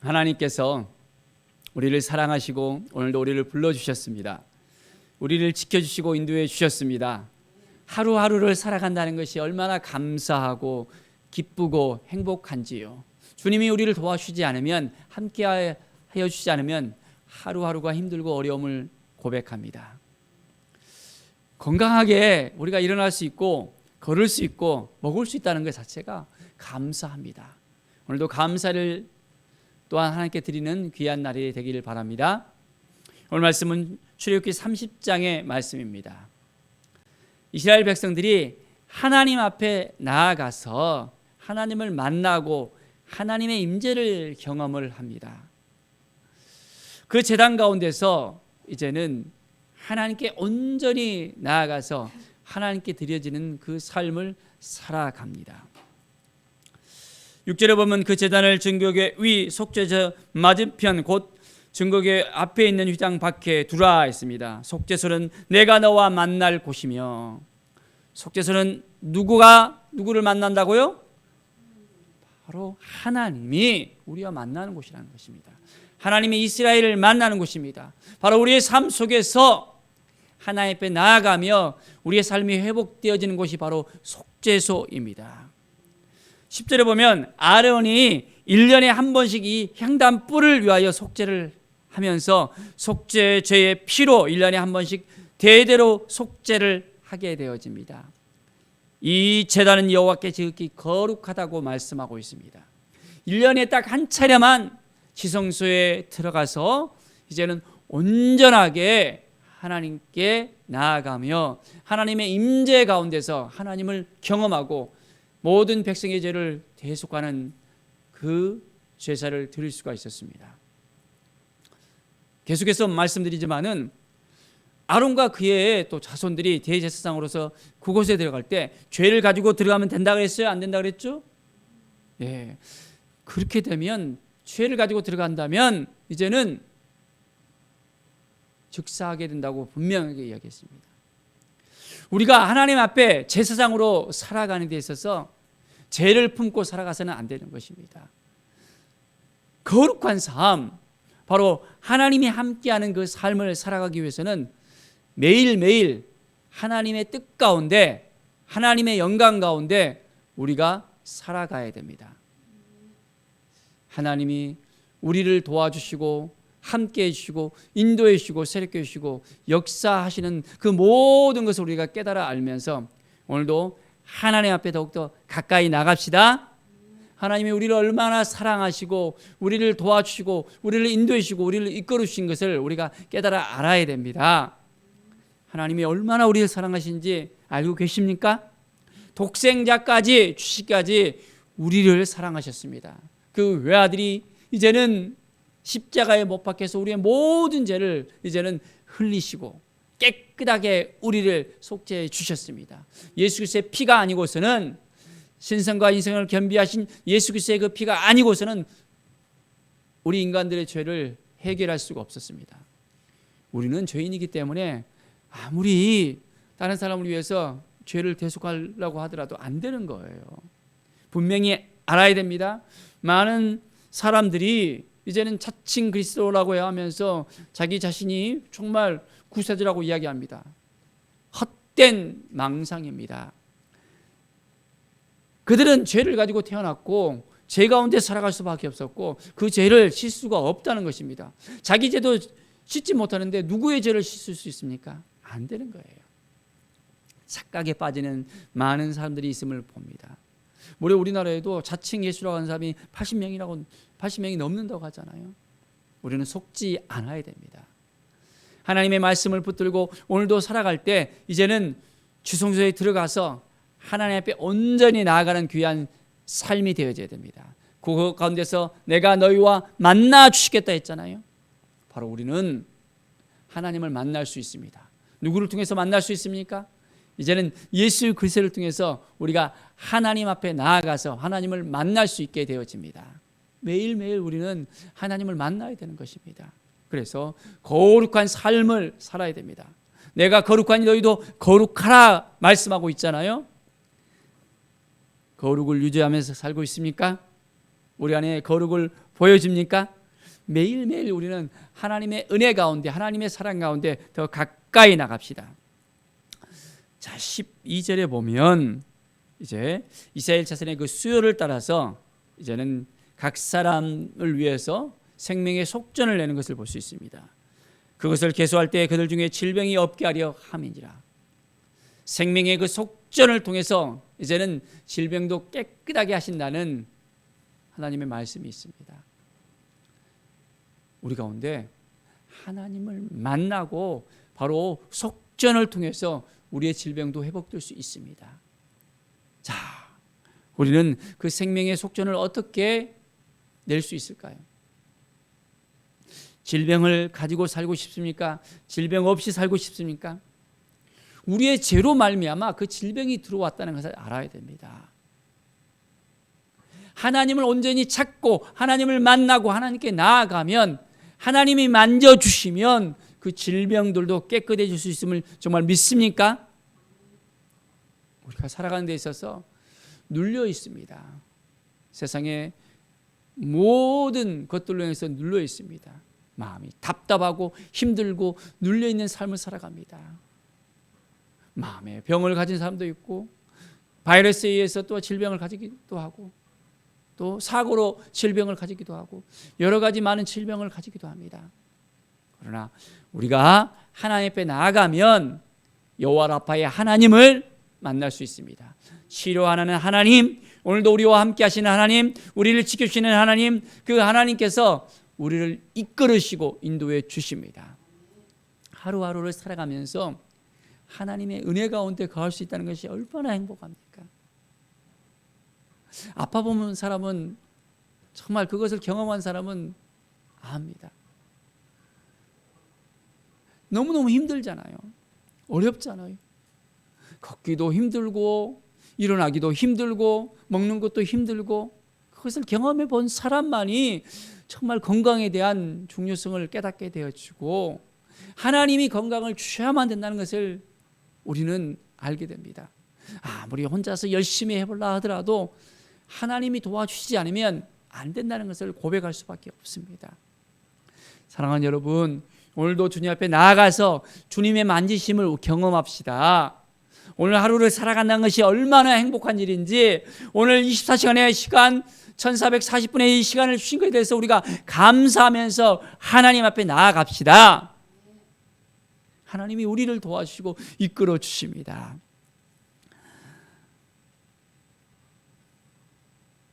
하나님께서 우리를 사랑하시고 오늘도 우리를 불러주셨습니다. 우리를 지켜주시고 인도해 주셨습니다. 하루하루를 살아간다는 것이 얼마나 감사하고 기쁘고 행복한지요. 주님이 우리를 도와주지 않으면, 함께하여 주지 않으면 하루하루가 힘들고 어려움을 고백합니다. 건강하게 우리가 일어날 수 있고 걸을 수 있고 먹을 수 있다는 것 자체가 감사합니다. 오늘도 감사를 또한 하나님께 드리는 귀한 날이 되기를 바랍니다. 오늘 말씀은 출애굽기 30장의 말씀입니다. 이스라엘 백성들이 하나님 앞에 나아가서 하나님을 만나고 하나님의 임재를 경험을 합니다. 그 제단 가운데서 이제는 하나님께 온전히 나아가서 하나님께 드려지는 그 삶을 살아갑니다. 6절에 보면 그 제단을 증거궤 위 속죄소 맞은편 곧 증거궤 앞에 있는 휘장 밖에 두라 했습니다. 속죄소는 내가 너와 만날 곳이며, 속죄소는 누구를 만난다고요? 바로 하나님이 우리와 만나는 곳이라는 것입니다. 하나님이 이스라엘을 만나는 곳입니다. 바로 우리의 삶 속에서 하나님 앞에 나아가며 우리의 삶이 회복되어지는 곳이 바로 속죄소입니다. 10절에 보면 아론이 1년에 한 번씩 이 향단 뿔을 위하여 속죄를 하면서 속죄 죄의 피로 1년에 한 번씩 대대로 속죄를 하게 되어집니다. 이 제단은 여호와께 지극히 거룩하다고 말씀하고 있습니다. 1년에 딱 한 차례만 지성소에 들어가서 이제는 온전하게 하나님께 나아가며 하나님의 임재 가운데서 하나님을 경험하고 모든 백성의 죄를 대속하는 그 제사를 드릴 수가 있었습니다. 계속해서 말씀드리지만은 아론과 그의 또 자손들이 대제사장으로서 그곳에 들어갈 때 죄를 가지고 들어가면 된다 그랬어요? 안 된다 그랬죠? 예. 그렇게 되면 죄를 가지고 들어간다면 이제는 즉사하게 된다고 분명하게 이야기했습니다. 우리가 하나님 앞에 제사장으로 살아가는 데 있어서 죄를 품고 살아가서는 안 되는 것입니다. 거룩한 삶, 바로 하나님이 함께하는 그 삶을 살아가기 위해서는 매일매일 하나님의 뜻 가운데, 하나님의 영광 가운데 우리가 살아가야 됩니다. 하나님이 우리를 도와주시고 함께해 주시고 인도해 주시고 세력해 주시고 역사하시는 그 모든 것을 우리가 깨달아 알면서 오늘도 하나님 앞에 더욱더 가까이 나갑시다. 하나님이 우리를 얼마나 사랑하시고 우리를 도와주시고 우리를 인도해 주시고 우리를 이끌어 주신 것을 우리가 깨달아 알아야 됩니다. 하나님이 얼마나 우리를 사랑하시는지 알고 계십니까? 독생자까지 주시기까지 우리를 사랑하셨습니다. 그 외아들이 이제는 십자가에 못 박혀서 우리의 모든 죄를 이제는 흘리시고 깨끗하게 우리를 속죄해 주셨습니다. 예수 그리스도의 피가 아니고서는, 신성과 인성을 겸비하신 예수 그리스도의 그 피가 아니고서는 우리 인간들의 죄를 해결할 수가 없었습니다. 우리는 죄인이기 때문에 아무리 다른 사람을 위해서 죄를 대속하려고 하더라도 안 되는 거예요. 분명히 알아야 됩니다. 많은 사람들이 이제는 자칭 그리스도라고 하면서 자기 자신이 정말 구세주라고 이야기합니다. 헛된 망상입니다. 그들은 죄를 가지고 태어났고 죄 가운데 살아갈 수밖에 없었고 그 죄를 씻을 수가 없다는 것입니다. 자기 죄도 씻지 못하는데 누구의 죄를 씻을 수 있습니까? 안 되는 거예요. 착각에 빠지는 많은 사람들이 있음을 봅니다. 무려 우리나라에도 자칭 예수라고 하는 사람이 80명이 넘는다고 하잖아요. 우리는 속지 않아야 됩니다. 하나님의 말씀을 붙들고 오늘도 살아갈 때 이제는 지성소에 들어가서 하나님 앞에 온전히 나아가는 귀한 삶이 되어져야 됩니다. 그 가운데서 내가 너희와 만나 주시겠다 했잖아요. 바로 우리는 하나님을 만날 수 있습니다. 누구를 통해서 만날 수 있습니까? 이제는 예수 그리스도를 통해서 우리가 하나님 앞에 나아가서 하나님을 만날 수 있게 되어집니다. 매일매일 우리는 하나님을 만나야 되는 것입니다. 그래서 거룩한 삶을 살아야 됩니다. 내가 거룩하니 너희도 거룩하라 말씀하고 있잖아요. 거룩을 유지하면서 살고 있습니까? 우리 안에 거룩을 보여집니까? 매일매일 우리는 하나님의 은혜 가운데, 하나님의 사랑 가운데 더 가까이 나갑시다. 자, 12절에 보면 이제 이스라엘 자손의 그 수요를 따라서 이제는 각 사람을 위해서 생명의 속전을 내는 것을 볼 수 있습니다. 그것을 계수할 때 그들 중에 질병이 없게 하려 함이니라. 생명의 그 속전을 통해서 이제는 질병도 깨끗하게 하신다는 하나님의 말씀이 있습니다. 우리 가운데 하나님을 만나고 바로 속전을 통해서 우리의 질병도 회복될 수 있습니다. 자, 우리는 그 생명의 속전을 어떻게 낼 수 있을까요? 질병을 가지고 살고 싶습니까? 질병 없이 살고 싶습니까? 우리의 죄로 말미암아 그 질병이 들어왔다는 것을 알아야 됩니다. 하나님을 온전히 찾고 하나님을 만나고 하나님께 나아가면 하나님이 만져주시면 그 질병들도 깨끗해질 수 있음을 정말 믿습니까? 우리가 살아가는 데 있어서 눌려 있습니다. 세상의 모든 것들로 인해서 눌려 있습니다. 마음이 답답하고 힘들고 눌려 있는 삶을 살아갑니다. 마음에 병을 가진 사람도 있고 바이러스에 의해서 또 질병을 가지기도 하고 또 사고로 질병을 가지기도 하고 여러 가지 많은 질병을 가지기도 합니다. 그러나 우리가 하나님 앞에 나아가면 여호와 라파의 하나님을 만날 수 있습니다. 치료하는 하나님, 오늘도 우리와 함께 하시는 하나님, 우리를 지켜주시는 하나님, 그 하나님께서 우리를 이끌으시고 인도해 주십니다. 하루하루를 살아가면서 하나님의 은혜 가운데 거할 수 있다는 것이 얼마나 행복합니까? 아파보는 사람은 정말 그것을 경험한 사람은 압니다. 너무너무 힘들잖아요. 어렵잖아요. 걷기도 힘들고 일어나기도 힘들고 먹는 것도 힘들고 그것을 경험해 본 사람만이 정말 건강에 대한 중요성을 깨닫게 되어지고 하나님이 건강을 주셔야만 된다는 것을 우리는 알게 됩니다. 아무리 혼자서 열심히 해보려 하더라도 하나님이 도와주시지 않으면 안 된다는 것을 고백할 수밖에 없습니다. 사랑하는 여러분, 오늘도 주님 앞에 나아가서 주님의 만지심을 경험합시다. 오늘 하루를 살아간다는 것이 얼마나 행복한 일인지 오늘 24시간의 시간 1440분의 이 시간을 주신 것에 대해서 우리가 감사하면서 하나님 앞에 나아갑시다. 하나님이 우리를 도와주시고 이끌어 주십니다.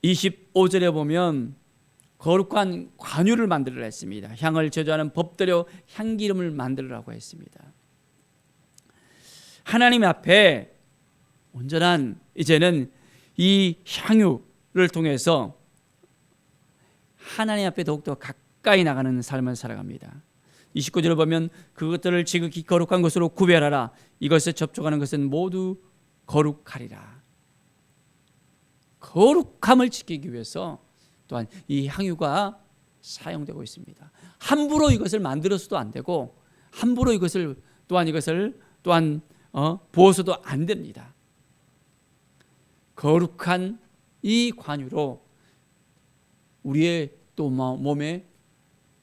25절에 보면 거룩한 관유를 만들으라 했습니다. 향을 제조하는 법대로 향기름을 만들으라고 했습니다. 하나님 앞에 온전한 이제는 이 향유를 통해서 하나님 앞에 더욱더 가까이 나가는 삶을 살아갑니다. 29절을 보면 그것들을 지극히 거룩한 것으로 구별하라. 이것에 접촉하는 것은 모두 거룩하리라. 거룩함을 지키기 위해서 또한 이 향유가 사용되고 있습니다. 함부로 이것을 만들어서도 안 되고 함부로 이것을 또한 부어서도 안 됩니다. 거룩한 이 관유로 우리의 또 몸에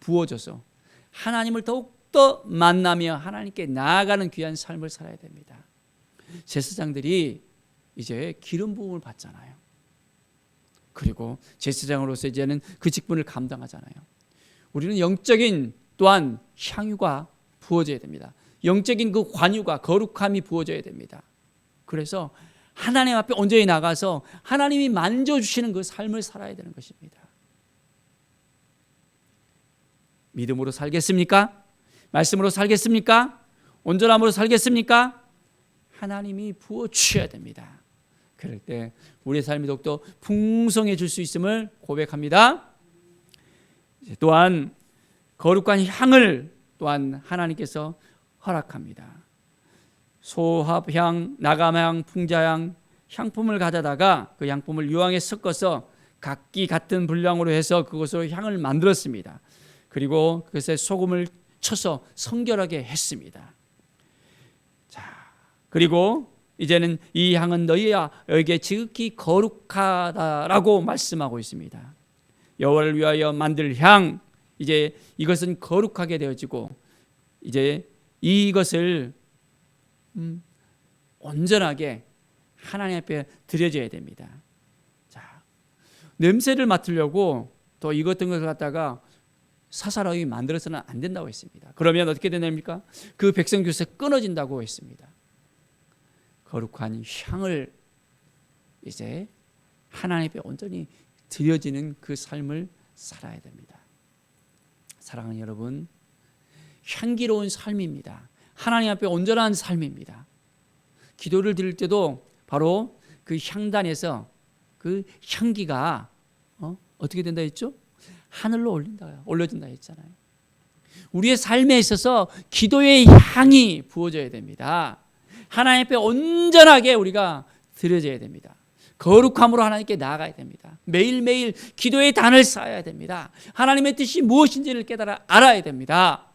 부어져서 하나님을 더욱더 만나며 하나님께 나아가는 귀한 삶을 살아야 됩니다. 제사장들이 이제 기름 부음을 받잖아요. 그리고 제사장으로서 이제는 그 직분을 감당하잖아요. 우리는 영적인 또한 향유가 부어져야 됩니다. 영적인 그 관유가 거룩함이 부어져야 됩니다. 그래서 하나님 앞에 온전히 나가서 하나님이 만져주시는 그 삶을 살아야 되는 것입니다. 믿음으로 살겠습니까? 말씀으로 살겠습니까? 온전함으로 살겠습니까? 하나님이 부어주셔야 됩니다. 그럴 때 우리의 삶이 더욱더 풍성해질 수 있음을 고백합니다. 또한 거룩한 향을 또한 하나님께서 허락합니다. 소합향, 나감향, 풍자향 향품을 가져다가 그 향품을 유황에 섞어서 각기 같은 분량으로 해서 그것으로 향을 만들었습니다. 그리고 그것에 소금을 쳐서 성결하게 했습니다. 자, 그리고 이제는 이 향은 너희에게 지극히 거룩하다라고 말씀하고 있습니다. 여호와를 위하여 만들 향, 이제 이것은 거룩하게 되어지고 이제 이것을 온전하게 하나님 앞에 드려져야 됩니다. 자, 냄새를 맡으려고 또 이것던 것을 갖다가 사사로이 만들어서는 안 된다고 했습니다. 그러면 어떻게 되냐입니까? 그 백성 중에서 끊어진다고 했습니다. 거룩한 향을 이제 하나님 앞에 온전히 드려지는 그 삶을 살아야 됩니다. 사랑하는 여러분, 향기로운 삶입니다. 하나님 앞에 온전한 삶입니다. 기도를 드릴 때도 바로 그 향단에서 그 향기가 어떻게 된다 했죠? 하늘로 올려진다 했잖아요. 우리의 삶에 있어서 기도의 향이 부어져야 됩니다. 하나님 앞에 온전하게 우리가 드려져야 됩니다. 거룩함으로 하나님께 나아가야 됩니다. 매일매일 기도의 단을 쌓아야 됩니다. 하나님의 뜻이 무엇인지를 깨달아 알아야 됩니다.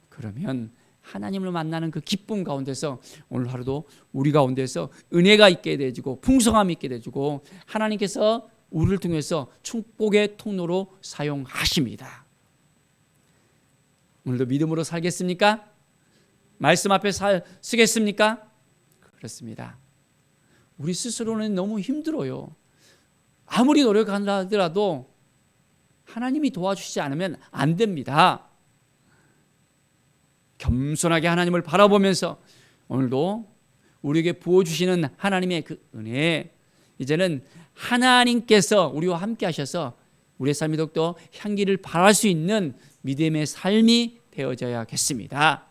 그러면 하나님을 만나는 그 기쁨 가운데서 오늘 하루도 우리 가운데서 은혜가 있게 되어지고 풍성함이 있게 되어지고 하나님께서 우리를 통해서 축복의 통로로 사용하십니다. 오늘도 믿음으로 살겠습니까? 말씀 앞에 서겠습니까? 그렇습니다. 우리 스스로는 너무 힘들어요. 아무리 노력한다 하더라도 하나님이 도와주시지 않으면 안 됩니다. 겸손하게 하나님을 바라보면서 오늘도 우리에게 부어주시는 하나님의 그 은혜, 이제는 하나님께서 우리와 함께 하셔서 우리의 삶이 더욱더 향기를 발할 수 있는 믿음의 삶이 되어져야겠습니다.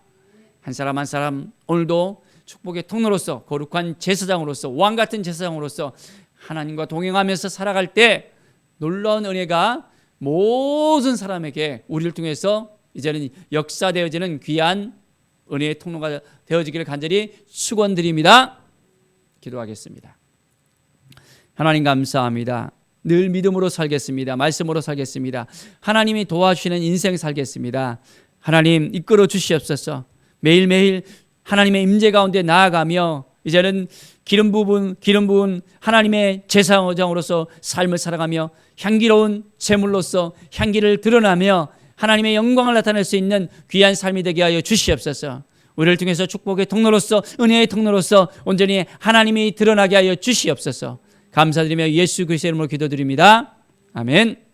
한 사람 한 사람 오늘도 축복의 통로로서 거룩한 제사장으로서 왕같은 제사장으로서 하나님과 동행하면서 살아갈 때 놀라운 은혜가 모든 사람에게 우리를 통해서 이제는 역사되어지는 귀한 은혜의 통로가 되어지기를 간절히 축원드립니다. 기도하겠습니다. 하나님 감사합니다. 늘 믿음으로 살겠습니다. 말씀으로 살겠습니다. 하나님이 도와주시는 인생 살겠습니다. 하나님 이끌어 주시옵소서. 매일매일 하나님의 임재 가운데 나아가며 이제는 기름 부은 하나님의 제사장으로서 삶을 살아가며 향기로운 제물로서 향기를 드러나며 하나님의 영광을 나타낼 수 있는 귀한 삶이 되게 하여 주시옵소서. 우리를 통해서 축복의 통로로서 은혜의 통로로서 온전히 하나님이 드러나게 하여 주시옵소서. 감사드리며 예수 그리스도의 이름으로 기도드립니다. 아멘.